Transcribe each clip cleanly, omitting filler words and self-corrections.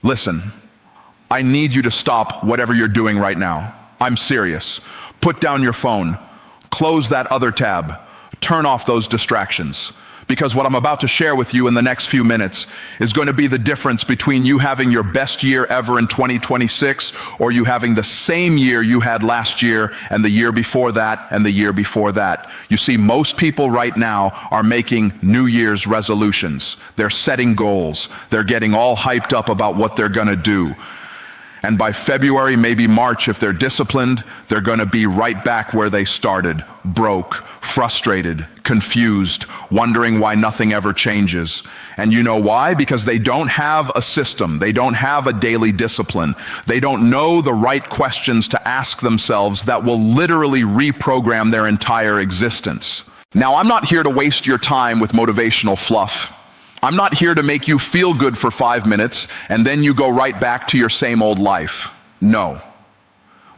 Listen, I need you to stop whatever you're doing right now. I'm serious. Put down your phone. Close that other tab. Turn off those distractions. Because what I'm about to share with you in the next few minutes is going to be the difference between you having your best year ever in 2026 or you having the same year you had last year and the year before that and the year before that. You see, most people right now are making New Year's resolutions. They're setting goals. They're getting all hyped up about what they're going to do. And by February, maybe March, if they're disciplined, they're going to be right back where they started, broke, frustrated, confused, wondering why nothing ever changes. And you know why? Because they don't have a system. They don't have a daily discipline. They don't know the right questions to ask themselves that will literally reprogram their entire existence. Now, I'm not here to waste your time with motivational fluff. I'm not here to make you feel good for 5 minutes and then you go right back to your same old life. No.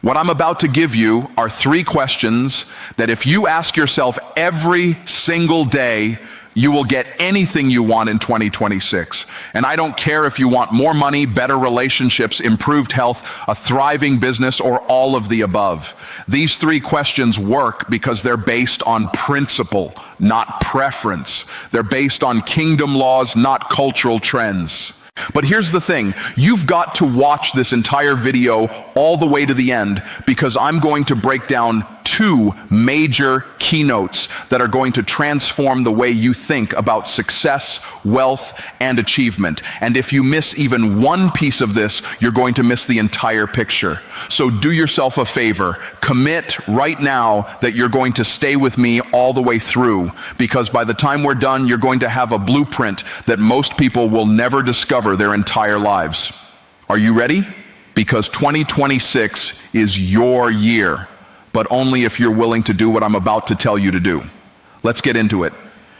What I'm about to give you are 3 questions that if you ask yourself every single day, you will get anything you want in 2026. And I don't care if you want more money, better relationships, improved health, a thriving business, or all of the above. These 3 questions work because they're based on principle, not preference. They're based on kingdom laws, not cultural trends. But here's the thing, you've got to watch this entire video all the way to the end because I'm going to break down 2 major keynotes that are going to transform the way you think about success, wealth, and achievement. And if you miss even one piece of this, you're going to miss the entire picture. So do yourself a favor, commit right now that you're going to stay with me all the way through, because by the time we're done, you're going to have a blueprint that most people will never discover their entire lives. Are you ready? Because 2026 is your year, but only if you're willing to do what I'm about to tell you to do. Let's get into it.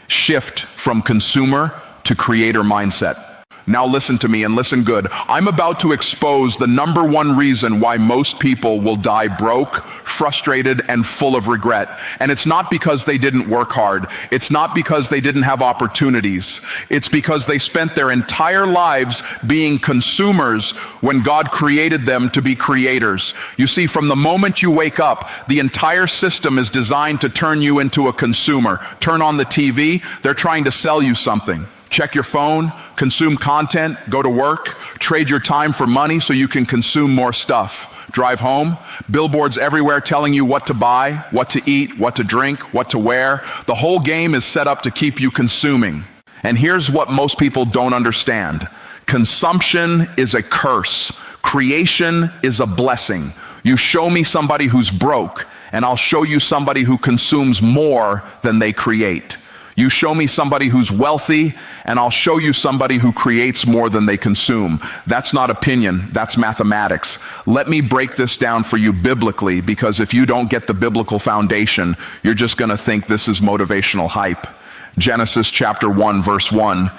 Shift from consumer to creator mindset. Now listen to me and listen good. I'm about to expose the number 1 reason why most people will die broke, frustrated, and full of regret. And it's not because they didn't work hard. It's not because they didn't have opportunities. It's because they spent their entire lives being consumers when God created them to be creators. You see, from the moment you wake up, the entire system is designed to turn you into a consumer. Turn on the TV, they're trying to sell you something. Check your phone, consume content, go to work, trade your time for money so you can consume more stuff. Drive home, billboards everywhere telling you what to buy, what to eat, what to drink, what to wear. The whole game is set up to keep you consuming. And here's what most people don't understand. Consumption is a curse. Creation is a blessing. You show me somebody who's broke, and I'll show you somebody who consumes more than they create. You show me somebody who's wealthy, and I'll show you somebody who creates more than they consume. That's not opinion, that's mathematics. Let me break this down for you biblically, because if you don't get the biblical foundation, you're just going to think this is motivational hype. Genesis chapter 1, verse 1.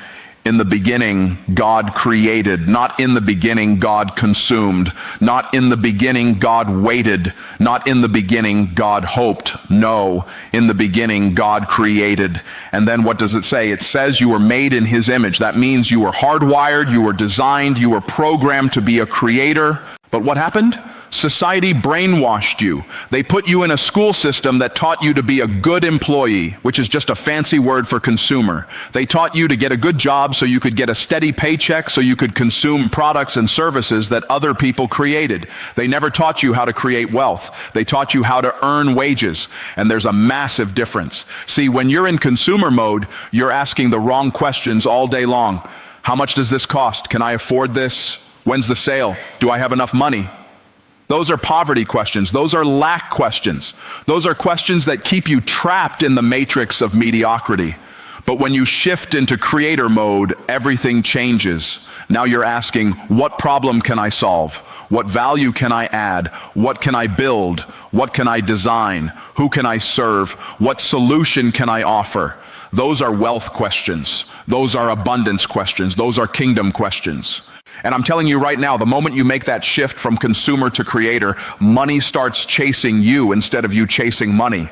In the beginning, God created. Not in the beginning, God consumed. Not in the beginning, God waited. Not in the beginning, God hoped. No, in the beginning, God created. And then what does it say? It says you were made in His image. That means you were hardwired, you were designed, you were programmed to be a creator. But what happened? Society brainwashed you. They put you in a school system that taught you to be a good employee, which is just a fancy word for consumer. They taught you to get a good job so you could get a steady paycheck so you could consume products and services that other people created. They never taught you how to create wealth. They taught you how to earn wages. And there's a massive difference. See, when you're in consumer mode, you're asking the wrong questions all day long. How much does this cost? Can I afford this? When's the sale? Do I have enough money? Those are poverty questions. Those are lack questions. Those are questions that keep you trapped in the matrix of mediocrity. But when you shift into creator mode, everything changes. Now you're asking, what problem can I solve? What value can I add? What can I build? What can I design? Who can I serve? What solution can I offer? Those are wealth questions. Those are abundance questions. Those are kingdom questions. And I'm telling you right now, the moment you make that shift from consumer to creator, money starts chasing you instead of you chasing money.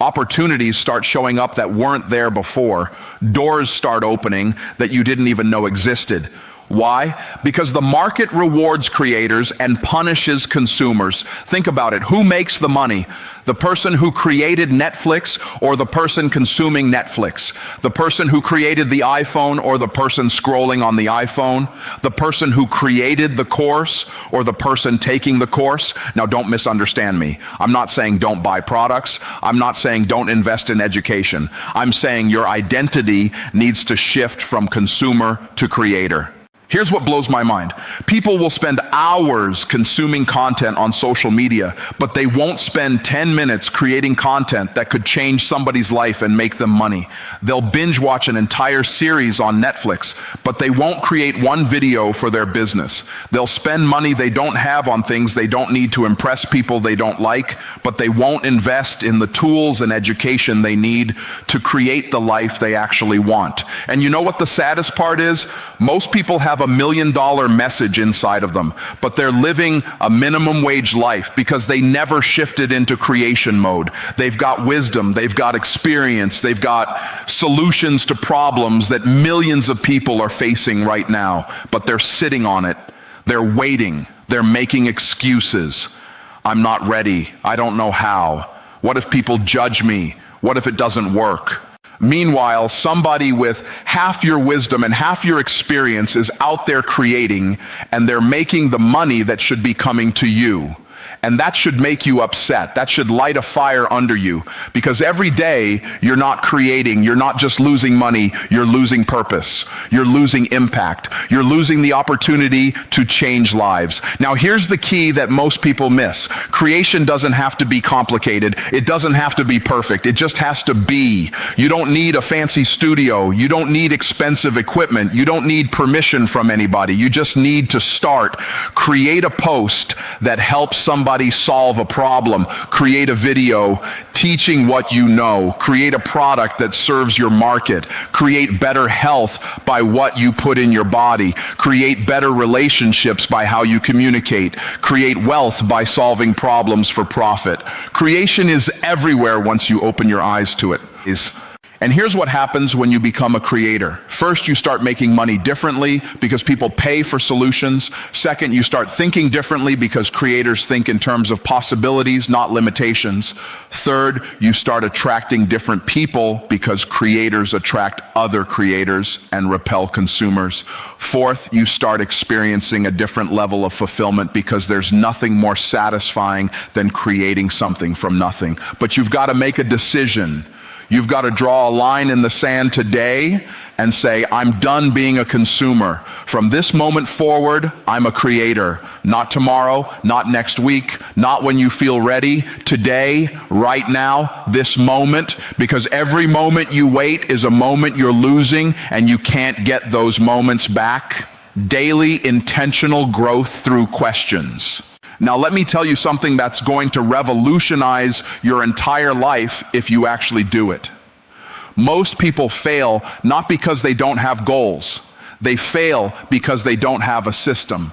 Opportunities start showing up that weren't there before. Doors start opening that you didn't even know existed. Why? Because the market rewards creators and punishes consumers. Think about it. Who makes the money? The person who created Netflix or the person consuming Netflix? The person who created the iPhone or the person scrolling on the iPhone? The person who created the course or the person taking the course? Now, don't misunderstand me. I'm not saying don't buy products. I'm not saying don't invest in education. I'm saying your identity needs to shift from consumer to creator. Here's what blows my mind. People will spend hours consuming content on social media, but they won't spend 10 minutes creating content that could change somebody's life and make them money. They'll binge watch an entire series on Netflix, but they won't create one video for their business. They'll spend money they don't have on things they don't need to impress people they don't like, but they won't invest in the tools and education they need to create the life they actually want. And you know what the saddest part is? Most people have $1 million message inside of them, but they're living a minimum wage life because they never shifted into creation mode. They've got wisdom, they've got experience, they've got solutions to problems that millions of people are facing right now, but they're sitting on it. They're waiting. They're making excuses. I'm not ready. I don't know how. What if people judge me? What if it doesn't work? Meanwhile, somebody with half your wisdom and half your experience is out there creating, and they're making the money that should be coming to you. And that should make you upset. That should light a fire under you, because every day you're not creating, you're not just losing money, you're losing purpose, you're losing impact, you're losing the opportunity to change lives. Now here's the key that most people miss. Creation doesn't have to be complicated. It doesn't have to be perfect. It just has to be. You don't need a fancy studio. You don't need expensive equipment. You don't need permission from anybody. You just need to start. Create a post that helps somebody solve a problem. Create a video teaching what you know. Create a product that serves your market. Create better health by what you put in your body. Create better relationships by how you communicate. Create wealth by solving problems for profit. Creation is everywhere once you open your eyes to it. And here's what happens when you become a creator. First, you start making money differently because people pay for solutions. Second, you start thinking differently because creators think in terms of possibilities, not limitations. Third, you start attracting different people because creators attract other creators and repel consumers. Fourth, you start experiencing a different level of fulfillment because there's nothing more satisfying than creating something from nothing. But you've got to make a decision. You've got to draw a line in the sand today and say, I'm done being a consumer. From this moment forward, I'm a creator. Not tomorrow, not next week, not when you feel ready. Today, right now, this moment, because every moment you wait is a moment you're losing, and you can't get those moments back. Daily intentional growth through questions. Now, let me tell you something that's going to revolutionize your entire life if you actually do it. Most people fail not because they don't have goals. They fail because they don't have a system.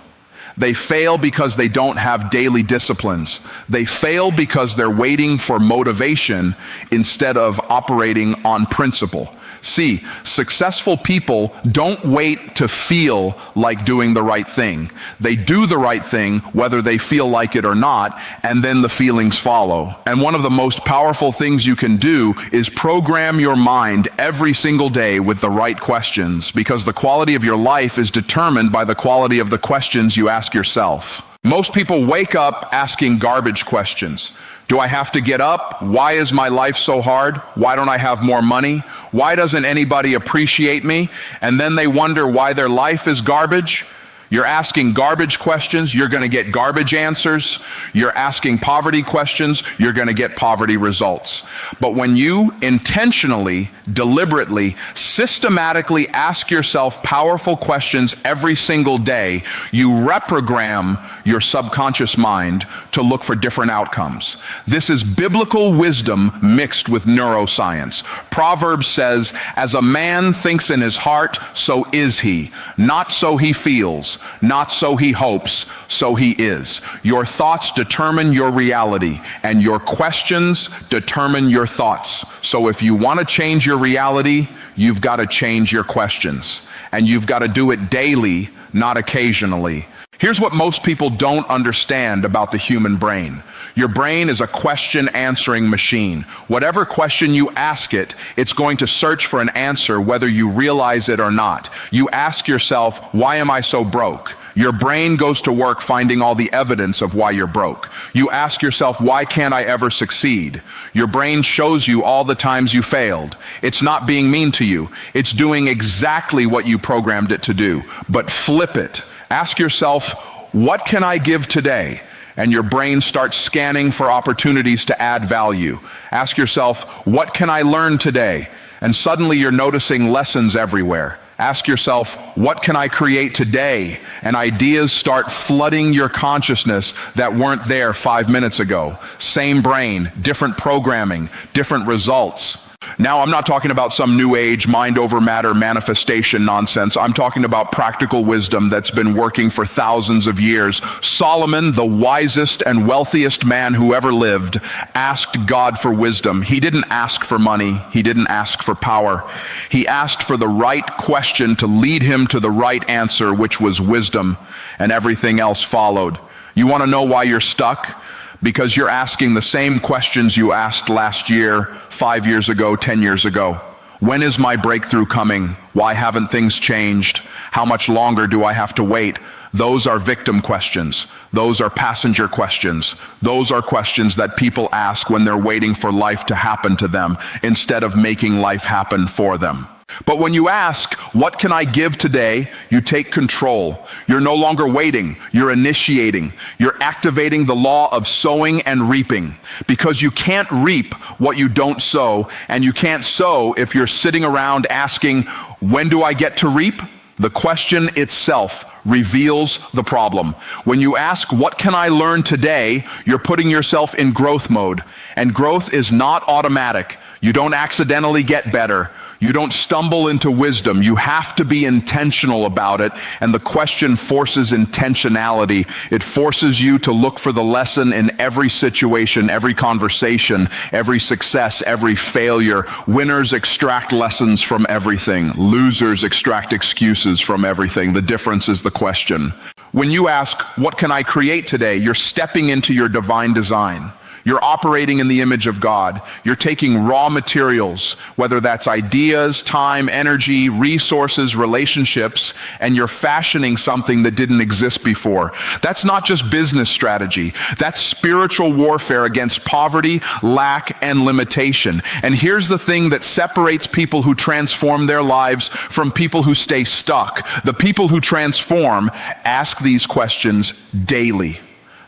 They fail because they don't have daily disciplines. They fail because they're waiting for motivation instead of operating on principle. See, successful people don't wait to feel like doing the right thing. They do the right thing whether they feel like it or not, and then the feelings follow. And one of the most powerful things you can do is program your mind every single day with the right questions, because the quality of your life is determined by the quality of the questions you ask yourself. Most people wake up asking garbage questions. Do I have to get up? Why is my life so hard? Why don't I have more money? Why doesn't anybody appreciate me? And then they wonder why their life is garbage. You're asking garbage questions, you're going to get garbage answers. You're asking poverty questions, you're going to get poverty results. But when you intentionally, deliberately, systematically ask yourself powerful questions every single day, you reprogram your subconscious mind to look for different outcomes. This is biblical wisdom mixed with neuroscience. Proverbs says, as a man thinks in his heart, so is he. Not so he feels. Not so he hopes, so he is. Your thoughts determine your reality, and your questions determine your thoughts. So if you want to change your reality, you've got to change your questions. and you've got to do it daily, not occasionally. Here's what most people don't understand about the human brain. Your brain is a question-answering machine. Whatever question you ask it, it's going to search for an answer whether you realize it or not. You ask yourself, why am I so broke? Your brain goes to work finding all the evidence of why you're broke. You ask yourself, why can't I ever succeed? Your brain shows you all the times you failed. It's not being mean to you. It's doing exactly what you programmed it to do. But flip it. Ask yourself, what can I give today? And your brain starts scanning for opportunities to add value. Ask yourself, what can I learn today? And suddenly you're noticing lessons everywhere. Ask yourself, what can I create today? And ideas start flooding your consciousness that weren't there 5 minutes ago. Same brain, different programming, different results. Now, I'm not talking about some new age mind over matter manifestation nonsense. I'm talking about practical wisdom that's been working for thousands of years. Solomon, the wisest and wealthiest man who ever lived, asked God for wisdom. He didn't ask for money. He didn't ask for power. He asked for the right question to lead him to the right answer, which was wisdom, and everything else followed. You want to know why you're stuck? Because you're asking the same questions you asked last year, 5 years ago, 10 years ago. When is my breakthrough coming? Why haven't things changed? How much longer do I have to wait? Those are victim questions. Those are passenger questions. Those are questions that people ask when they're waiting for life to happen to them instead of making life happen for them. But when you ask, what can I give today? You take control. You're no longer waiting. You're initiating. You're activating the law of sowing and reaping, because you can't reap what you don't sow, and you can't sow if you're sitting around asking, when do I get to reap? The question itself reveals the problem. When you ask, what can I learn today? You're putting yourself in growth mode, and growth is not automatic. You don't accidentally get better. You don't stumble into wisdom. You have to be intentional about it, and the question forces intentionality. It forces you to look for the lesson in every situation, every conversation, every success, every failure. Winners extract lessons from everything. Losers extract excuses from everything. The difference is the question. When you ask, what can I create today? You're stepping into your divine design. You're operating in the image of God. You're taking raw materials, whether that's ideas, time, energy, resources, relationships, and you're fashioning something that didn't exist before. That's not just business strategy. That's spiritual warfare against poverty, lack, and limitation. And here's the thing that separates people who transform their lives from people who stay stuck. The people who transform ask these questions daily.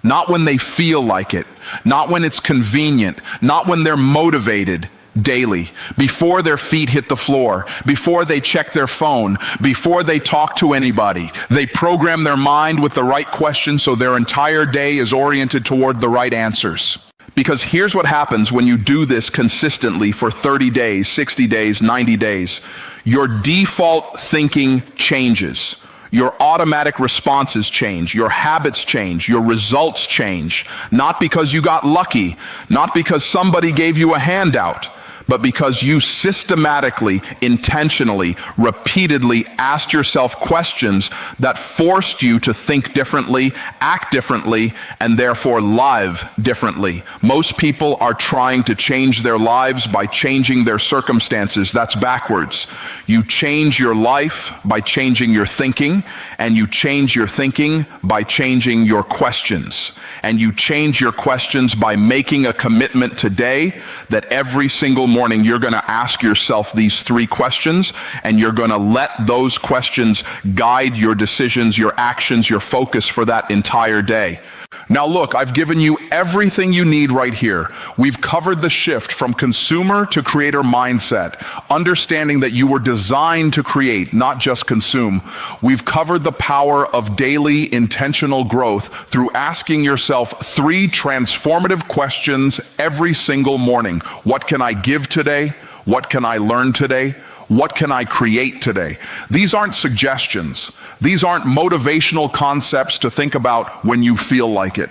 Not when they feel like it, not when it's convenient, not when they're motivated, daily. Before their feet hit the floor, before they check their phone, before they talk to anybody. They program their mind with the right questions so their entire day is oriented toward the right answers. Because here's what happens when you do this consistently for 30 days, 60 days, 90 days. Your default thinking changes. Your automatic responses change, your habits change, your results change, not because you got lucky, not because somebody gave you a handout, but because you systematically, intentionally, repeatedly asked yourself questions that forced you to think differently, act differently, and therefore live differently. Most people are trying to change their lives by changing their circumstances. That's backwards. You change your life by changing your thinking, and you change your thinking by changing your questions. And you change your questions by making a commitment today that every single morning you're going to ask yourself these 3 questions, and you're going to let those questions guide your decisions, your actions, your focus for that entire day. Now look, I've given you everything you need right here. We've covered the shift from consumer to creator mindset, understanding that you were designed to create, not just consume. We've covered the power of daily intentional growth through asking yourself 3 transformative questions every single morning. What can I give today? What can I learn today? What can I create today? These aren't suggestions. These aren't motivational concepts to think about when you feel like it.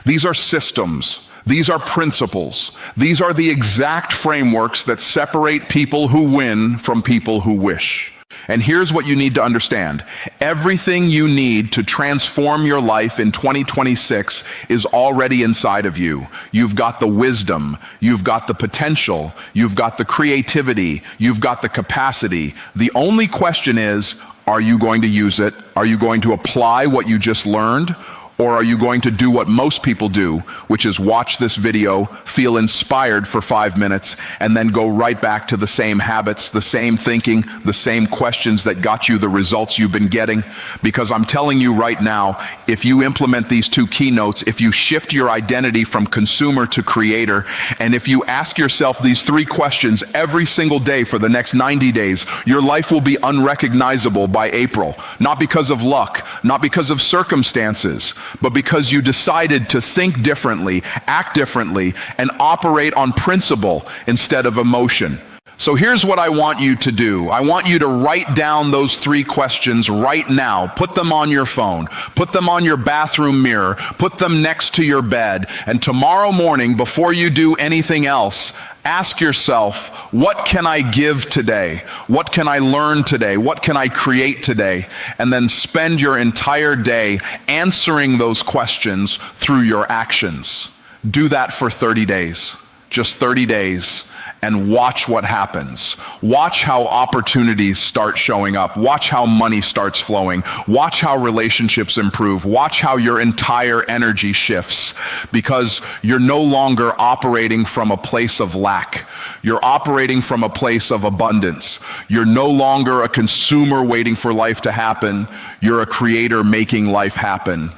These are systems. These are principles. These are the exact frameworks that separate people who win from people who wish. And here's what you need to understand. Everything you need to transform your life in 2026 is already inside of you. You've got the wisdom, you've got the potential, you've got the creativity, you've got the capacity. The only question is, are you going to use it? Are you going to apply what you just learned? Or are you going to do what most people do, which is watch this video, feel inspired for 5 minutes, and then go right back to the same habits, the same thinking, the same questions that got you the results you've been getting? Because I'm telling you right now, if you implement these 2 keynotes, if you shift your identity from consumer to creator, and if you ask yourself these 3 questions every single day for the next 90 days, your life will be unrecognizable by April. Not because of luck, not because of circumstances, but because you decided to think differently, act differently, and operate on principle instead of emotion. So here's what I want you to do. I want you to write down those 3 questions right now. Put them on your phone. Put them on your bathroom mirror. Put them next to your bed. And tomorrow morning, before you do anything else, ask yourself, what can I give today? What can I learn today? What can I create today? And then spend your entire day answering those questions through your actions. Do that for 30 days, just 30 days. And watch what happens. Watch how opportunities start showing up. Watch how money starts flowing. Watch how relationships improve. Watch how your entire energy shifts, because you're no longer operating from a place of lack. You're operating from a place of abundance. You're no longer a consumer waiting for life to happen. You're a creator making life happen.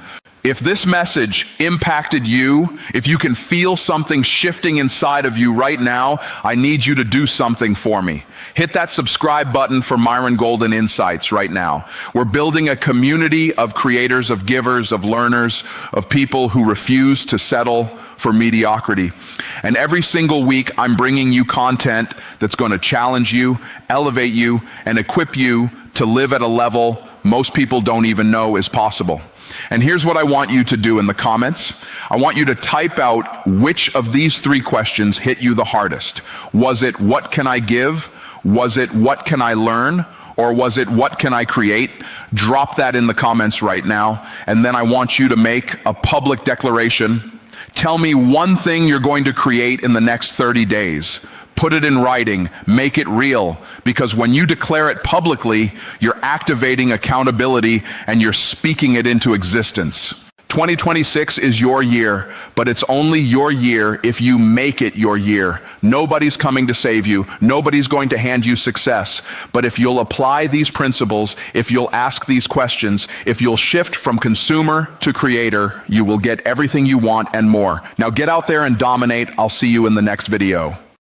If this message impacted you, if you can feel something shifting inside of you right now, I need you to do something for me. Hit that subscribe button for Myron Golden Insights right now. We're building a community of creators, of givers, of learners, of people who refuse to settle for mediocrity. And every single week, I'm bringing you content that's going to challenge you, elevate you, and equip you to live at a level most people don't even know is possible. And here's what I want you to do in the comments. I want you to type out which of these 3 questions hit you the hardest. Was it, what can I give? Was it, what can I learn? Or was it, what can I create? Drop that in the comments right now. And then I want you to make a public declaration. Tell me one thing you're going to create in the next 30 days. Put it in writing, make it real, because when you declare it publicly, you're activating accountability and you're speaking it into existence. 2026 is your year, but it's only your year if you make it your year. Nobody's coming to save you. Nobody's going to hand you success. But if you'll apply these principles, if you'll ask these questions, if you'll shift from consumer to creator, you will get everything you want and more. Now get out there and dominate. I'll see you in the next video.